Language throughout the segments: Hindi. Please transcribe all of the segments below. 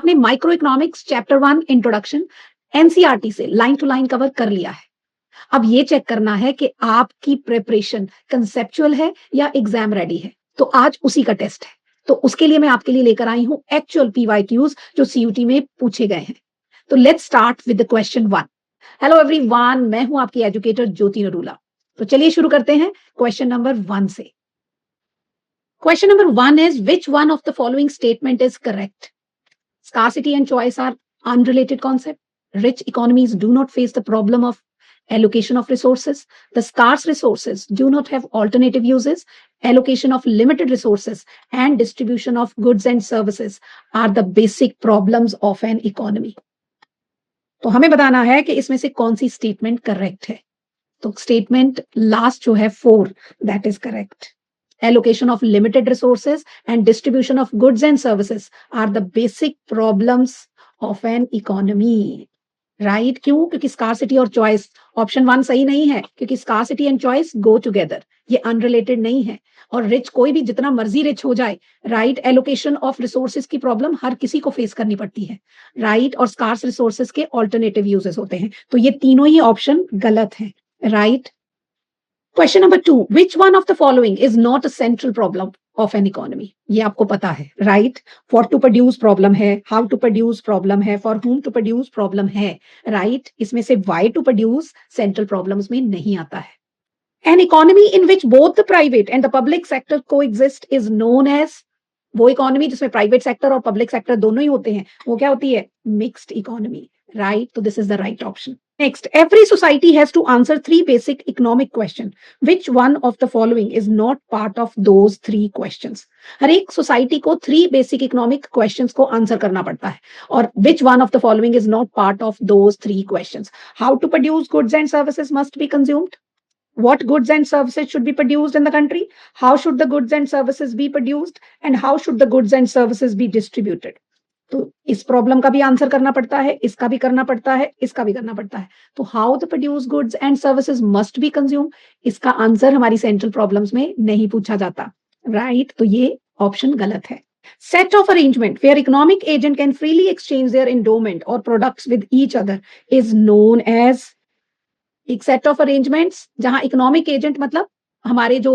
आपने micro economics chapter 1 introduction NCERT से लाइन टू लाइन कवर कर लिया है। अब ये चेक करना है कि आपकी प्रिपरेशन कंसेप्चुअल है या एग्जाम रेडी है। तो आज उसी का टेस्ट है। तो उसके लिए मैं आपके लिए लेकर आई हूं एक्चुअल पीवाईक्यूज जो सीयूटी में पूछे गए हैं। तो let's start with the question 1। Hello everyone, मैं हूं आपकी एजुकेटर ज्योति नरूला। तो चलिए शुरू करते हैं क्वेश्चन नंबर 1 से। Question number 1 is, which one of the following statement is correct? Scarcity and choice are unrelated concept. Rich economies do not face the problem of allocation of resources. The scarce resources do not have alternative uses. Allocation of limited resources and distribution of goods and services are the basic problems of an economy. तो हमें बताना है कि इसमें से कौन सी स्टेटमेंट करेक्ट है। तो स्टेटमेंट लास्ट जो है 4, that is correct. Allocation of limited resources and distribution of goods and services are the basic problems of an economy. Right? क्यों? क्योंकि scarcity और choice, ऑप्शन 1 सही नहीं है, क्योंकि scarcity and choice go together. ये unrelated नहीं है। और रिच कोई भी जितना मर्जी रिच हो जाए, राइट, एलोकेशन ऑफ रिसोर्सेज की प्रॉब्लम हर किसी को फेस करनी पड़ती है, राइट, और स्कार्स रिसोर्सेज के ऑल्टरनेटिव यूजेस होते हैं। तो ये तीनों ही ऑप्शन गलत है, right. Question number 2, which one of the following is not a central problem of an economy? ये आपको पता है, right? What to produce problem है, how to produce problem है, for whom to produce problem है, right? इसमें से why to produce central problems में नहीं आता है। An economy in which both the private and the public sector coexist is known as, वो इकोनॉमी जिसमें प्राइवेट सेक्टर और पब्लिक सेक्टर दोनों ही होते हैं, वो क्या होती है? Mixed economy, right. तो this is the right option. Next, every society has to answer 3 basic economic questions. Which one of the following is not part of those 3 questions? हर एक सोसाइटी को 3 basic economic questions को आंसर करना पड़ता है। और which one of the following is not part of those 3 questions? How to produce goods and services must be consumed. What goods and services should be produced in the country? How should the goods and services be produced? And how should the goods and services be distributed? तो इस प्रॉब्लम का भी आंसर करना पड़ता है, इसका भी करना पड़ता है, इसका भी करना पड़ता है। तो how the produce goods and services must be consume, इसका आंसर हमारी सेंट्रल प्रॉब्लम्स में नहीं पूछा जाता, राइट। तो ये ऑप्शन गलत है। Set of arrangement where economic agent can freely exchange their endowment or products with each other is known as, एक सेट ऑफ अरेंजमेंट्स जहां इकोनॉमिक एजेंट मतलब हमारे जो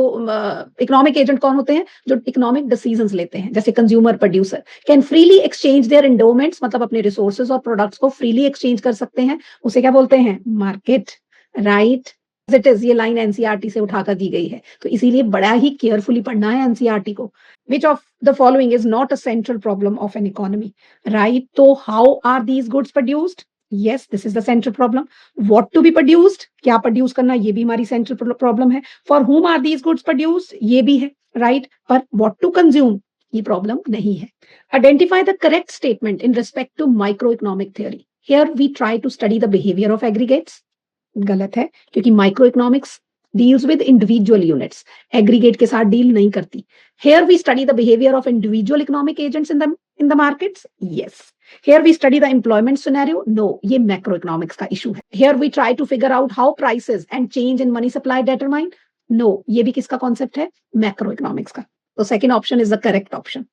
इकोनॉमिक एजेंट कौन होते हैं? जो इकोनॉमिक डिसीजंस लेते हैं, जैसे consumer, producer, can freely exchange there endowments, मतलब अपने रिसोर्सेज और प्रोडक्ट्स को फ्रीली एक्सचेंज कर सकते हैं, उसे क्या बोलते हैं? Market, right. इट इज, ये लाइन एनसीईआरटी से उठाकर दी गई है, तो इसीलिए बड़ा ही केयरफुली पढ़ना है एनसीईआरटी को। Which of the following is not a central problem of an economy, right. तो how are these goods produced? Yes, this is the central problem. What to be produced? क्या प्रोड्यूस करना, ये भी हमारी सेंट्रल प्रॉब्लम है। For whom are these goods produced? ये भी है, राइट। पर what to consume, ये प्रॉब्लम नहीं है। Identify the correct statement in respect to microeconomic theory. Here we try to study the behavior of aggregates. गलत है, क्योंकि microeconomics deals with individual units, aggregate के साथ डील नहीं करती। Here we study the behavior of individual economic agents in the markets. Yes. Here we study the employment scenario. No, ये macroeconomics का issue है। Here we try to figure out how prices and change in money supply determine. No, ये भी किसका concept है? Macroeconomics का। तो second option is the correct option.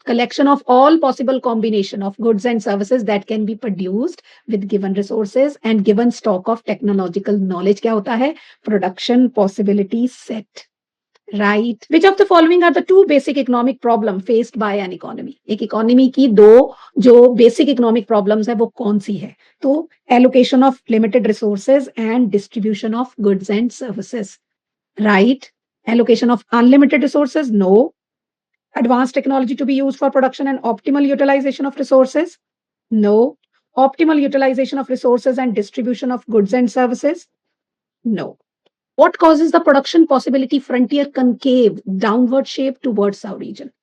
Collection of all possible combination of goods and services that can be produced with given resources and given stock of technological knowledge क्या होता है? Production possibility set, right? Which of the following are the 2 basic economic problem faced by an economy? एक इकोनॉमी की 2 जो बेसिक इकोनॉमिक प्रॉब्लम्स है वो कौन सी है? तो allocation of limited resources and distribution of goods and services, right? Allocation of unlimited resources, no. Advanced technology to be used for production and optimal utilization of resources, no. Optimal utilization of resources and distribution of goods and services, no. What causes the production possibility frontier concave downward shape towards south region?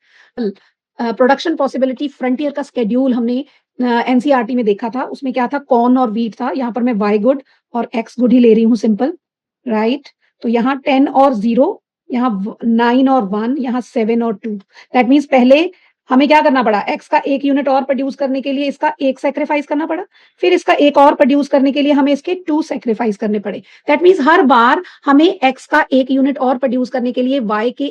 Production possibility frontier का स्केड्यूल हमने एनसीईआरटी में देखा था, उसमें क्या था? कॉर्न और व्हीट था। यहाँ पर मैं वाई गुड और एक्स गुड ही ले रही हूँ, सिंपल, राइट। तो यहाँ 10 और 0, यहाँ 9 और 1, यहाँ 7 और 2। दैट मीन्स पहले हमें क्या करना पड़ा? एक्स का 1 यूनिट और प्रोड्यूस करने के लिए इसका 1 सेक्रीफाइस करना पड़ा, फिर इसका 1 और प्रोड्यूस करने के लिए हमें इसके 2 सेक्रीफाइस करने पड़े। दैट मीन्स हर बार हमें एक्स का 1 यूनिट और प्रोड्यूस करने के लिए वाई के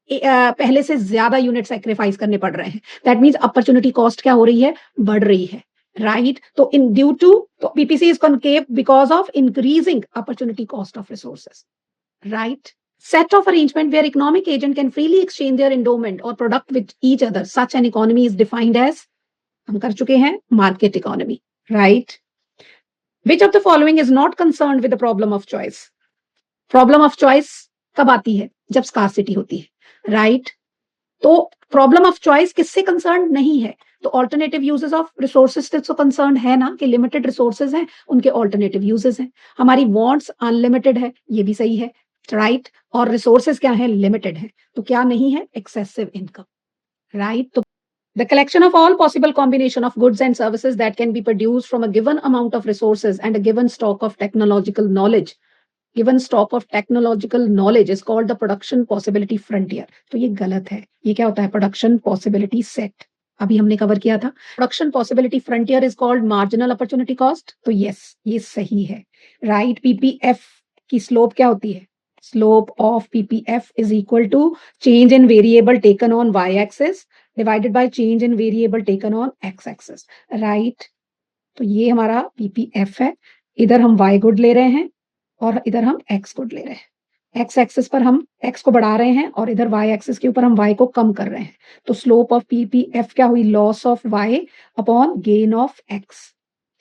पहले से ज्यादा यूनिट सेक्रीफाइस करने पड़ रहे हैं। दैट मीन्स अपॉर्चुनिटी कॉस्ट क्या हो रही है, बढ़ रही है, राइट। तो इन ड्यू टू, तो PPC is concave because of increasing opportunity cost of resources, right? Set of arrangement where economic agent can freely exchange their endowment or product with each other. Such an economy is defined as, हम कर चुके हैं, market economy, right? Which of the following is not concerned with the problem of choice? Problem of choice कब आती है, जब scarcity होती है, right? तो प्रॉब्लम ऑफ चॉइस किससे कंसर्न नहीं है, तो ऑल्टरनेटिव यूजेस ऑफ रिसोर्सेज से तो कंसर्न है ना, कि लिमिटेड रिसोर्सेज हैं, उनके ऑल्टरनेटिव यूजेस हैं। हमारी वांट्स अनलिमिटेड है, ये भी सही है, राइट, और रिसोर्सेज क्या है, लिमिटेड है, तो क्या नहीं है, एक्सेसिव इनकम, राइट। तो the collection of all possible combination of goods and services that can be produced from a given amount of resources and a given stock of technological knowledge, given stock of technological knowledge is called the production possibility frontier। तो ये गलत है, ये क्या होता है, production possibility set, अभी हमने कवर किया था। production possibility frontier is called marginal opportunity cost, तो yes, ये सही है, right। PPF की स्लोप क्या होती है, slope of PPF is equal to change in variable taken on y axis divided by change in variable taken on x axis, right। तो ये हमारा PPF है, इधर हम y गुड ले रहे हैं और इधर हम x गुड ले रहे हैं। x एक्सिस पर हम x को बढ़ा रहे हैं और इधर y एक्सिस के ऊपर हम y को कम कर रहे हैं। तो स्लोप ऑफ PPF क्या हुई, loss of y upon gain of x,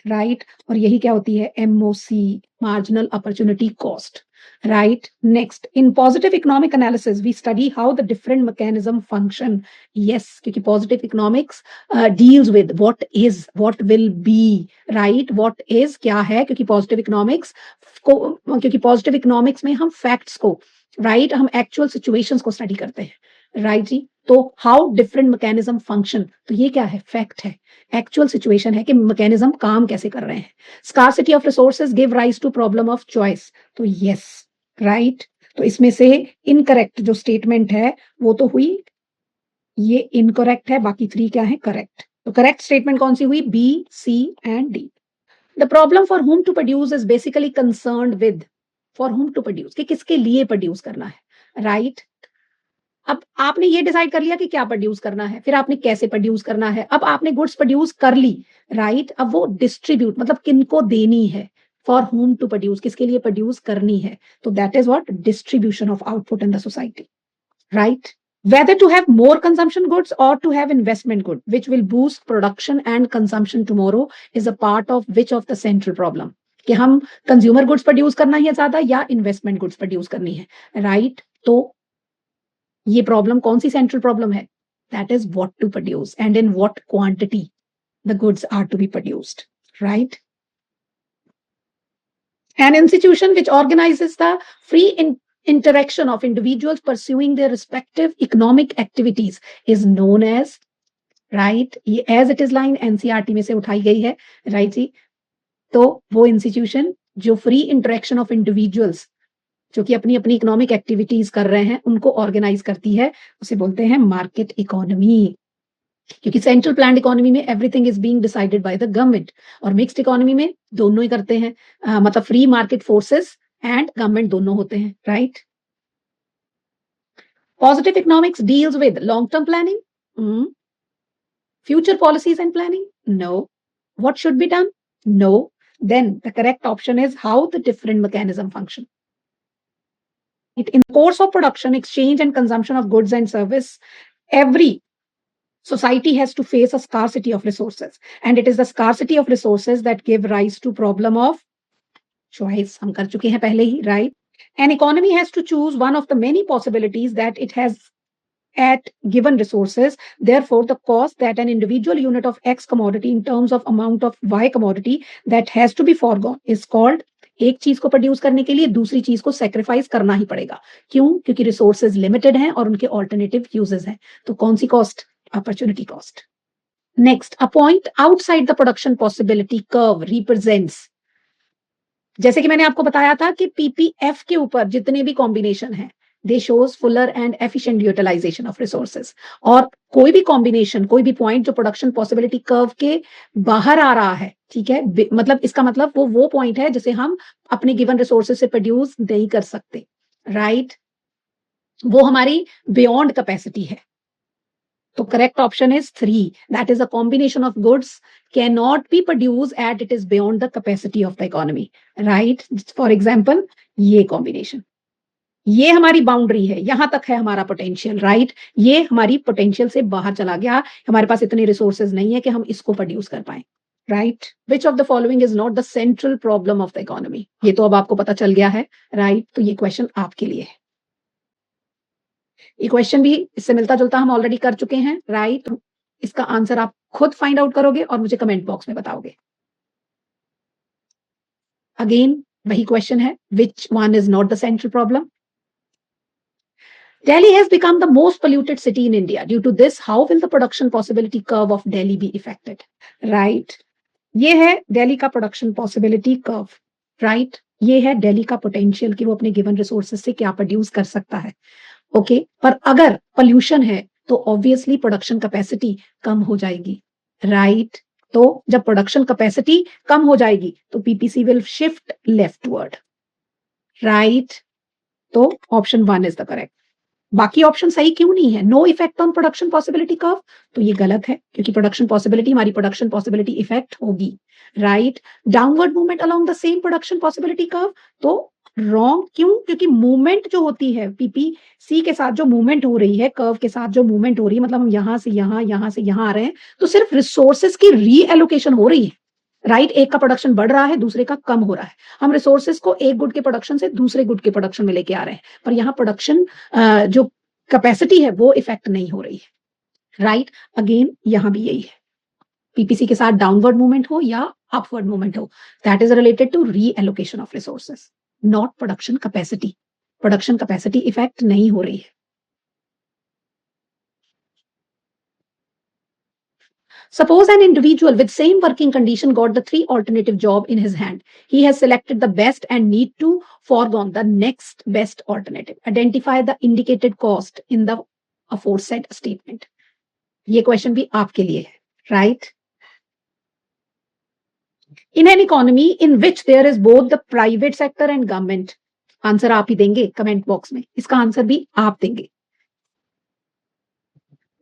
right. और यही क्या होती है, MOC, marginal opportunity cost, right? Next, in positive economic analysis, we study how the different mechanism function. Yes, क्योंकि positive economics deals with what is, what will be, right? What is क्या है, क्योंकि positive economics को, क्योंकि positive economics में हम facts को, right, हम actual situations को study करते हैं, right जी। तो हाउ डिफरेंट मैकेनिज्म फंक्शन, तो ये क्या है, फैक्ट है, एक्चुअल सिचुएशन है कि मैकेनिज्म काम कैसे कर रहे हैं। Scarcity of resources give rise to problem of choice, तो यस, राइट। तो इसमें से इनकरेक्ट जो स्टेटमेंट है वो तो हुई, ये इनकरेक्ट है, बाकी 3 क्या है, करेक्ट। तो करेक्ट स्टेटमेंट कौन सी हुई, B, C and D. The problem for whom to produce is basically concerned with, for whom to produce, कि किसके लिए प्रोड्यूस करना है, राइट। अब आपने ये डिसाइड कर लिया कि क्या प्रोड्यूस करना है, फिर आपने कैसे प्रोड्यूस करना है, अब आपने गुड्स प्रोड्यूस कर ली, राइट। अब वो डिस्ट्रीब्यूट, मतलब किनको देनी है, फॉर होम टू प्रोड्यूस, किसके लिए प्रोड्यूस करनी है, तो that is what, distribution of output in the society, right. Whether to have more consumption goods or to have investment good, which will boost production and consumption tomorrow, is a part of which of the central problem, कि हम कंज्यूमर गुड्स प्रोड्यूस करना है ज्यादा या इन्वेस्टमेंट गुड्स प्रोड्यूस करनी है, राइट। तो ये प्रॉब्लम कौन सी सेंट्रल प्रॉब्लम है, that is what to produce and in what quantity the goods are to be produced, right. An institution which organizes the free interaction of individuals pursuing their respective economic activities is known as, right, ये as it is line NCERT में से उठाई गई है, right जी। तो वो इंस्टीट्यूशन जो फ्री इंटरेक्शन ऑफ इंडिविजुअल्स, जो कि अपनी अपनी इकोनॉमिक एक्टिविटीज कर रहे हैं, उनको ऑर्गेनाइज करती है, उसे बोलते हैं मार्केट इकोनॉमी। क्योंकि सेंट्रल प्लान्ड इकोनॉमी में everything is being decided by the government, और मिक्स्ड इकोनॉमी में दोनों ही करते हैं, मतलब free market forces and government दोनों होते हैं, right. Positive economics deals with long term planning, future policies and planning, no. What should be done, no. Then the correct option is how the different mechanism function. In the course of production, exchange and consumption of goods and service, every society has to face a scarcity of resources, and it is the scarcity of resources that give rise to problem of choice, हम कर चुके हैं पहले ही, right। An economy has to choose one of the many possibilities that it has at given resources. Therefore, the cost that an individual unit of X commodity in terms of amount of Y commodity that has to be foregone is called, एक चीज को प्रोड्यूस करने के लिए दूसरी चीज को सेक्रीफाइस करना ही पड़ेगा, क्यों, क्योंकि रिसोर्सेज लिमिटेड हैं और उनके ऑल्टरनेटिव यूजेस हैं, तो कौन सी cost, opportunity cost. Next, a point outside the production possibility curve represents, जैसे कि मैंने आपको बताया था कि पीपीएफ के ऊपर जितने भी कॉम्बिनेशन है, they shows fuller and efficient utilisation of resources, और कोई भी कॉम्बिनेशन, कोई भी पॉइंट जो प्रोडक्शन पॉसिबिलिटी कर्व के बाहर आ रहा है, ठीक है, मतलब इसका मतलब वो पॉइंट है जिसे हम अपने गिवन रिसोर्सेज से प्रोड्यूस नहीं कर सकते, राइट। वो हमारी बियॉन्ड कैपेसिटी है। तो correct option is 3, that is a combination of goods can not be produce at it is beyond the capacity of the economy, right. For example ये कॉम्बिनेशन, ये हमारी बाउंड्री है, यहां तक है हमारा पोटेंशियल, राइट। ये हमारी पोटेंशियल से बाहर चला गया, हमारे पास इतने रिसोर्सेज नहीं है कि हम इसको प्रोड्यूस कर पाए, right. Which of the following is not the central problem of the economy, ये तो अब आपको पता चल गया है, राइट। तो ये क्वेश्चन आपके लिए है। ये क्वेश्चन भी इससे मिलता जुलता हम ऑलरेडी कर चुके हैं, राइट। इसका आंसर आप खुद फाइंड आउट करोगे और मुझे कमेंट बॉक्स में बताओगे। अगेन वही क्वेश्चन है, which one is not the central problem. Delhi has become the most polluted city in India. Due to this, how will the production possibility curve of Delhi be affected? Right. ये है दिल्ली का प्रोडक्शन पॉसिबिलिटी कर्व, राइट। ये है दिल्ली का पोटेंशियल कि वो अपने गिवन रिसोर्सेज से क्या प्रोड्यूस कर सकता है, ओके। पर अगर पोल्यूशन है तो ऑब्वियसली प्रोडक्शन कैपेसिटी कम हो जाएगी, राइट। तो जब प्रोडक्शन कैपेसिटी कम हो जाएगी तो PPC will shift leftward, right. तो ऑप्शन 1 इज द करेक्ट। बाकी ऑप्शन सही क्यों नहीं है? No effect on production possibility curve, तो ये गलत है क्योंकि प्रोडक्शन पॉसिबिलिटी, हमारी प्रोडक्शन पॉसिबिलिटी इफेक्ट होगी, right. Downward movement along the same production possibility curve, तो रॉन्ग क्यों? क्योंकि मूवमेंट जो होती है पीपीसी के साथ जो मूवमेंट हो रही है, कर्व के साथ जो मूवमेंट हो रही है, मतलब हम यहां से यहां, यहां से यहां आ रहे हैं, तो सिर्फ रिसोर्सेज की रीएलोकेशन हो रही है, राइट। एक का प्रोडक्शन बढ़ रहा है, दूसरे का कम हो रहा है। हम रिसोर्सेज को एक गुड के प्रोडक्शन से दूसरे गुड के प्रोडक्शन में लेके आ रहे हैं, पर यहाँ प्रोडक्शन जो कैपेसिटी है वो इफेक्ट नहीं हो रही है, राइट। अगेन यहां भी यही है, पीपीसी के साथ डाउनवर्ड मूवमेंट हो या अपवर्ड मूवमेंट हो, that is related to reallocation of resources, not production capacity. Production capacity effect नहीं हो रही है। Suppose an individual with same working condition got the 3 alternative job in his hand. He has selected the best and need to foregone the next best alternative. Identify the indicated cost in the aforesaid statement. ये क्वेश्चन भी आपके लिए है, right? In an economy in which there is both the private sector and government, answer आप ही देंगे कमेंट बॉक्स में, इसका आंसर भी आप देंगे।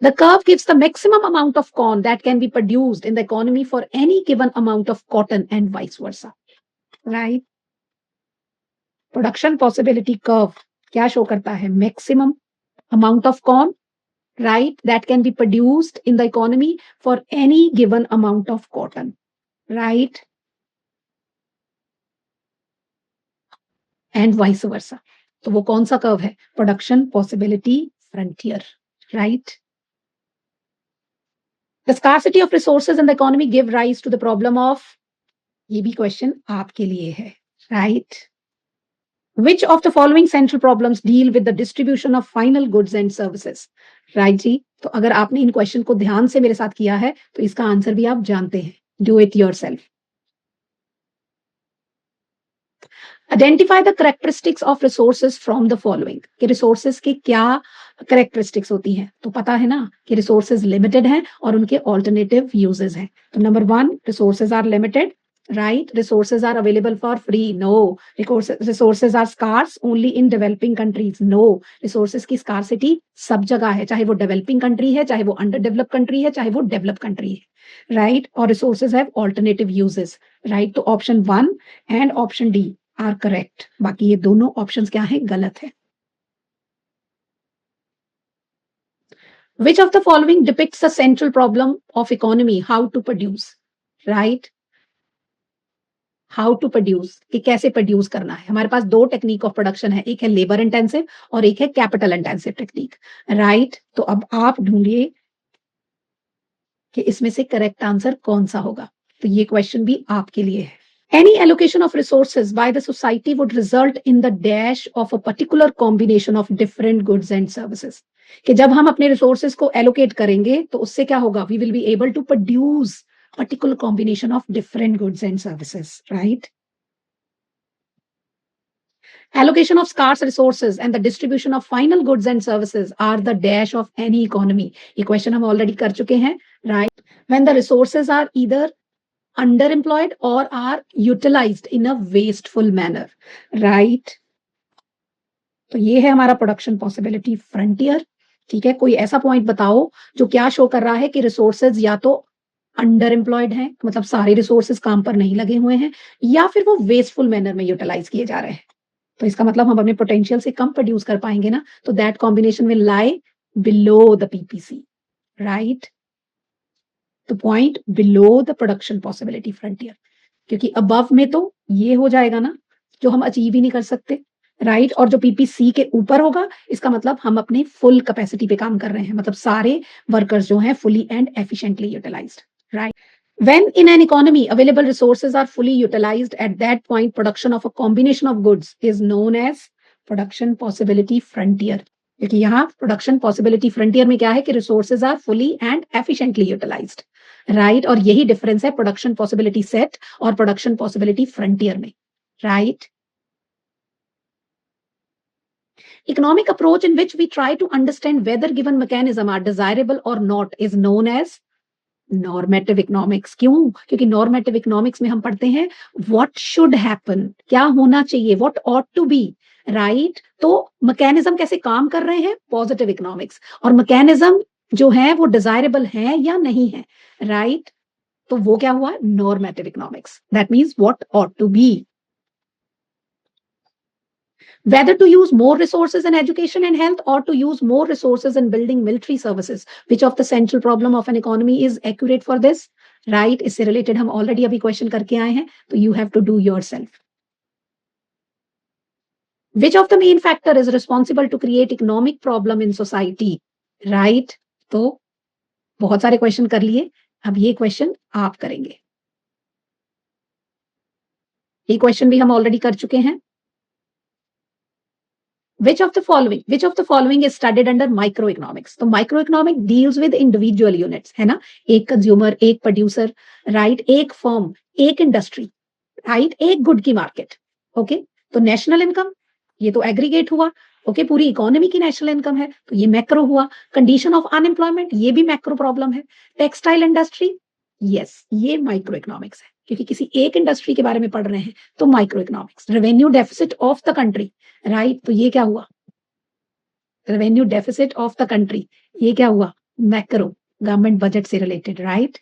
The curve gives the maximum amount of corn that can be produced in the economy for any given amount of cotton and vice versa. Right? Production possibility curve क्या शो करता है? Maximum amount of corn, right, that can be produced in the economy for any given amount of cotton, right, and vice versa. तो वो कौन सा कर्व है? Production possibility frontier, right? The scarcity of resources in the economy give rise to the problem of, ये भी क्वेश्चन आपके लिए है, right? Which of the following central problems deal with the distribution of final goods and services? Right जी, तो अगर आपने इन क्वेश्चन को ध्यान से मेरे साथ किया है तो इसका आंसर भी आप जानते हैं। Do it yourself. Identify the characteristics of resources from the following. कि resources की क्या characteristics होती हैं? तो पता है ना कि resources limited हैं और उनके alternative uses हैं। तो number 1, resources are limited, right? Resources are available for free. No. Resources are scarce only in developing countries. No. Resources की scarcity सब जगह है, चाहे वो developing country है, चाहे वो underdeveloped country है, चाहे वो developed country है, right? और resources have alternative uses, right? तो option 1 and option D are correct. बाकी ये दोनों options क्या है? गलत है। Which of the following depicts the central problem of economy? How to produce, right? How to produce, कि कैसे प्रोड्यूस करना है। हमारे पास 2 टेक्निक ऑफ प्रोडक्शन है, एक है लेबर इंटेंसिव और एक है कैपिटल इंटेंसिव टेक्निक, राइट। तो अब आप ढूंढिए कि इसमें से करेक्ट आंसर कौन सा होगा। तो ये क्वेश्चन भी आपके लिए है। Any allocation of resources by the society would result in the dash of a particular combination of different goods and services. कि जब हम अपने रिसोर्सेज को एलोकेट करेंगे तो उससे क्या होगा? We will be able to produce particular combination of different goods and services, right? Allocation of scarce resources and the distribution of final goods and services are the dash of any economy. ये क्वेश्चन हम ऑलरेडी कर चुके हैं, right? When the resources are either underemployed or are utilized in a wasteful manner, right? तो ये है हमारा प्रोडक्शन पॉसिबिलिटी फ्रंटियर। ठीक है, कोई ऐसा पॉइंट बताओ जो क्या शो कर रहा है कि रिसोर्सेज या तो अंडर एम्प्लॉयड हैं, मतलब सारे रिसोर्सेज काम पर नहीं लगे हुए हैं, या फिर वो वेस्टफुल मैनर में यूटिलाइज किए जा रहे हैं। तो इसका मतलब हम अपने पोटेंशियल से कम प्रोड्यूस कर पाएंगे ना, तो that combination will lie below the PPC, right. तो point below the production possibility frontier, क्योंकि अबव में तो ये हो जाएगा ना जो हम अचीव ही नहीं कर सकते, राइट। और जो पीपीसी के ऊपर होगा इसका मतलब हम अपने फुल कैपेसिटी पे काम कर रहे हैं, मतलब सारे वर्कर्स जो हैं fully and efficiently utilised, right. When in an economy available resources are fully utilized, at that point production of a combination of goods is known as production possibility frontier। क्योंकि यहाँ प्रोडक्शन पॉसिबिलिटी फ्रंटियर में क्या है कि resources are fully and efficiently utilised, right. और यही डिफरेंस है प्रोडक्शन पॉसिबिलिटी सेट और प्रोडक्शन पॉसिबिलिटी फ्रंटियर में, right. Economic approach in which we try to understand whether given mechanism are desirable or not is known as normative economics. क्यों? क्योंकि नॉर्मेटिव इकोनॉमिक्स में हम पढ़ते हैं व्हाट शुड हैपन, क्या होना चाहिए, what ought to be, right. तो मैकेनिज्म कैसे काम कर रहे हैं, पॉजिटिव इकोनॉमिक्स, और मैकेनिज्म जो है वो डिजायरेबल है या नहीं है, राइट। तो वो क्या हुआ, normative economics, that means what ought to be. Whether to use more resources in education and health or to use more resources in building military services, which of the central problem of an economy is accurate for this, right। इससे related हम already अभी question करके आए हैं, तो you have to do yourself। Which of the main factor is responsible to create economic problem in society, right। तो बहुत सारे question कर लिए, अब ये question आप करेंगे। ये question भी हम already कर चुके हैं। Which of the following is studied under microeconomics? तो microeconomic deals with individual units, है ना, एक कंज्यूमर, एक प्रोड्यूसर, राइट, एक फर्म, एक इंडस्ट्री, राइट, एक गुड की मार्केट, ओके। तो नेशनल इनकम, ये तो एग्रीगेट हुआ, ओके, पूरी इकोनॉमी की नेशनल इनकम है, तो ये मैक्रो हुआ। कंडीशन ऑफ अनएम्प्लॉयमेंट, ये भी मैक्रो प्रॉब्लम है। टेक्सटाइल इंडस्ट्री, यस, ये माइक्रो इकोनॉमिक्स है, क्योंकि किसी एक इंडस्ट्री के बारे में पढ़ रहे हैं, तो micro economics. Revenue deficit of the country, right, तो ये क्या हुआ, revenue deficit of the country, ये क्या हुआ, मैक्रो, गवर्नमेंट बजट से रिलेटेड, राइट।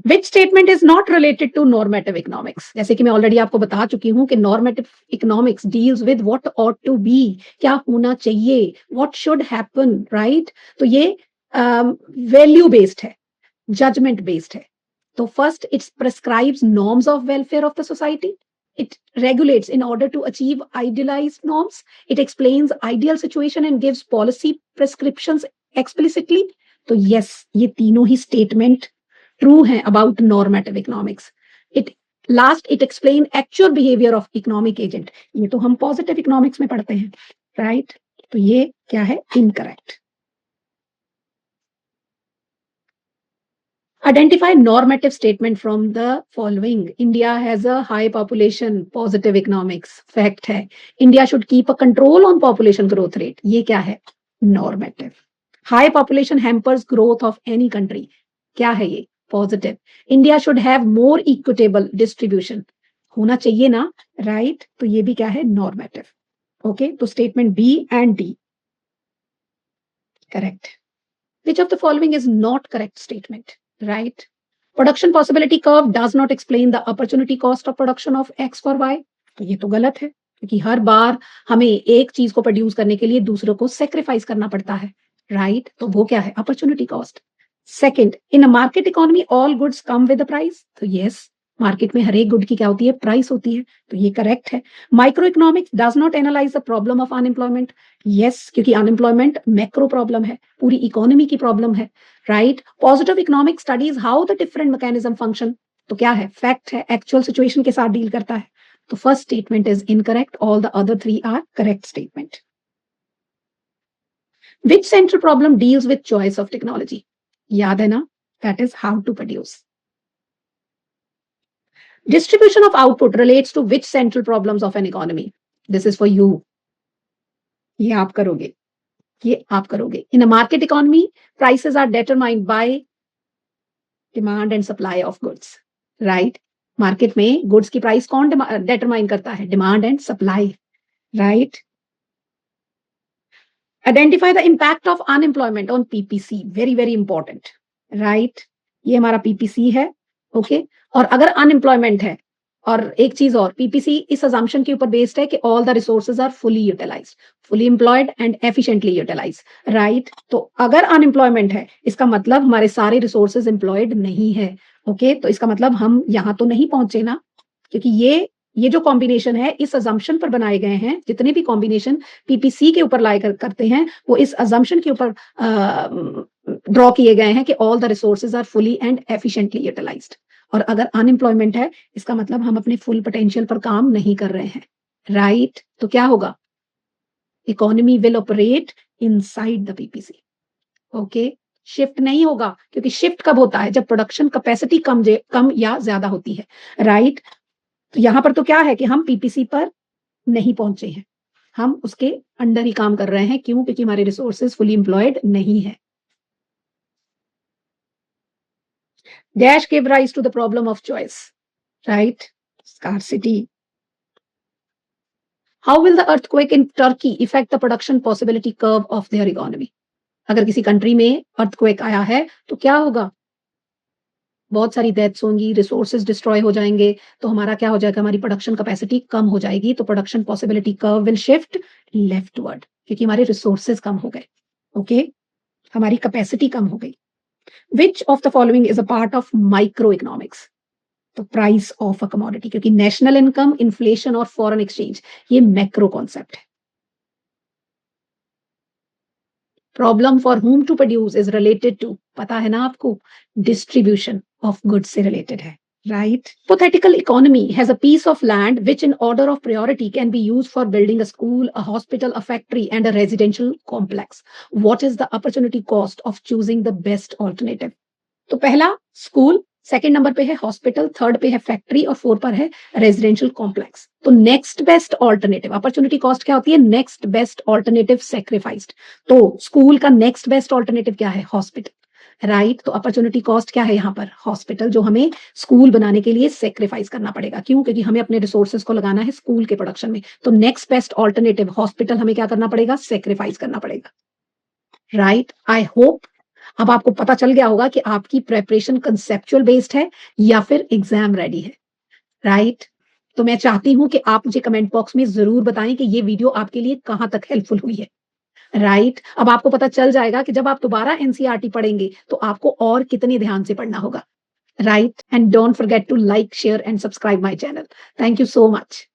Which statement is not related to normative economics? जैसे कि मैं ऑलरेडी आपको बता चुकी हूं कि normative economics deals with what ought to be, क्या होना चाहिए, व्हाट शुड हैपन, राइट। तो ये वैल्यू बेस्ड है, जजमेंट बेस्ड है। तो first it's prescribes norms of welfare of the society, it regulates in order to achieve idealized norms, it explains ideal situation and gives policy prescriptions explicitly। तो yes, ये तीनों ही स्टेटमेंट ट्रू हैं about normative economics. It explain actual behaviour of economic agent, ये तो हम पॉजिटिव इकोनॉमिक्स में पढ़ते हैं, राइट। तो ये क्या है, incorrect. Identify normative statement from the following. India has a high population, positive economics, fact है। India should keep a control on population growth rate, ये क्या है, normative। High population hampers growth of any country, क्या है ये, positive। India should have more equitable distribution, होना चाहिए ना, right। तो ये भी क्या है, normative, okay। तो statement B and D correct। Which of the following is not correct statement, right? Production possibility curve does not explain the opportunity cost of production of X for Y। तो ये तो गलत है, क्योंकि हर बार हमें एक चीज को प्रोड्यूस करने के लिए दूसरों को सेक्रीफाइस करना पड़ता है, राइट। तो वो क्या है, opportunity cost. Second, in a market economy all goods come with the price, तो यस, मार्केट में हर एक गुड की क्या होती है, प्राइस होती है, तो ये करेक्ट है। Micro economics does not analyse the problem of unemployment, yes, क्योंकि अनएम्प्लॉयमेंट मैक्रो प्रॉब्लम है, पूरी इकोनॉमी की प्रॉब्लम है, right. Positive economic studies how the different mechanism function, तो क्या है, फैक्ट है, एक्चुअल सिचुएशन के साथ डील करता है। तो first statement is incorrect, all the other three are correct statement. Which central problem deals with choice of technology, याद है ना, that is how to produce. Distribution of output relates to which central problems of an economy? This is for you. ये आप करोगे, ये आप करोगे। In a market economy, prices are determined by demand and supply of goods, right? Market में गुड्स की प्राइस कौन डिटरमाइन करता है, demand and supply, right. Identify the impact of unemployment on PPC, very very important. Right, ये हमारा पीपीसी है। ओके, और अगर अनएम्प्लॉयमेंट है, और एक चीज और, पीपीसी इस अजम्पशन के ऊपर बेस्ड है कि all the resources are fully utilised, fully employed and efficiently utilised. Right, तो अगर अनएम्प्लॉयमेंट है, इसका मतलब हमारे सारे रिसोर्सेज एम्प्लॉयड नहीं है। ओके, तो इसका मतलब हम यहां तो नहीं पहुंचे ना, क्योंकि ये जो कॉम्बिनेशन है इस अजम्पशन पर बनाए गए हैं। जितने भी कॉम्बिनेशन पीपीसी के ऊपर लाई करते हैं वो इस अजम्पशन के ऊपर ड्रॉ किए गए हैं कि all the resources are fully and efficiently utilised. और अगर अनएम्प्लॉयमेंट है, इसका मतलब हम अपने फुल पोटेंशियल पर काम नहीं कर रहे हैं। राइट, तो क्या होगा? Economy will operate inside the PPC. Okay, shift नहीं होगा, क्योंकि शिफ्ट कब होता है? जब प्रोडक्शन कैपेसिटी कम या ज्यादा होती है। राइट, तो यहां पर तो क्या है कि हम पीपीसी पर नहीं पहुंचे हैं, हम उसके अंडर ही काम कर रहे हैं। क्यों? क्योंकि हमारे रिसोर्सेज फुली एम्प्लॉयड नहीं है। Dash give rise to the problem of choice. Right, scarcity. How will the earthquake in Turkey effect the production possibility curve of their economy? अगर किसी कंट्री में अर्थक्वेक आया है तो क्या होगा? बहुत सारी डेथ्स होंगी, रिसोर्सेज डिस्ट्रॉय हो जाएंगे, तो हमारा क्या हो जाएगा? हमारी प्रोडक्शन कैपेसिटी कम हो जाएगी, तो production possibility curve will shift leftward, क्योंकि हमारे रिसोर्सेज कम हो गए। ओके, हमारी कैपेसिटी कम हो गई। Which of the following is a part of micro economics? तो प्राइस ऑफ अ कमोडिटी, क्योंकि नेशनल इनकम, इन्फ्लेशन और फॉरेन एक्सचेंज ये मैक्रो कॉन्सेप्ट है। Problem for whom to produce is related to, पता है ना आपको? डिस्ट्रीब्यूशन ऑफ गुड्स से रिलेटेड है। Right, hypothetical economy has a piece of land which in order of priority can be used for building a school, a hospital, a factory and a residential complex. What is the opportunity cost of choosing the best alternative? तो पहला स्कूल, सेकंड नंबर पे है हॉस्पिटल, थर्ड पे है फैक्ट्री और फोर्थ पर है रेजिडेंशियल कॉम्प्लेक्स। तो next best alternative, opportunity cost क्या होती है? Next best alternative sacrificed. तो स्कूल का नेक्स्ट बेस्ट ऑल्टरनेटिव क्या है? हॉस्पिटल। राइट, तो अपॉर्चुनिटी कॉस्ट क्या है यहाँ पर? हॉस्पिटल, जो हमें स्कूल बनाने के लिए सेक्रीफाइस करना पड़ेगा। क्यों? क्योंकि हमें अपने रिसोर्सेज को लगाना है स्कूल के प्रोडक्शन में। तो नेक्स्ट बेस्ट ऑल्टरनेटिव हॉस्पिटल, हमें क्या करना पड़ेगा? सेक्रीफाइस करना पड़ेगा। राइट, आई होप अब आपको पता चल गया होगा कि आपकी प्रेपरेशन कंसेप्चुअल बेस्ड है या फिर एग्जाम रेडी है। राइट, तो मैं चाहती हूं कि आप मुझे कमेंट बॉक्स में जरूर बताएं कि ये वीडियो आपके लिए कहां तक हेल्पफुल हुई है। राइट, अब आपको पता चल जाएगा कि जब आप दोबारा एनसीईआरटी पढ़ेंगे तो आपको और कितने ध्यान से पढ़ना होगा। Right, and don't forget to like, share and subscribe my channel. Thank you so much.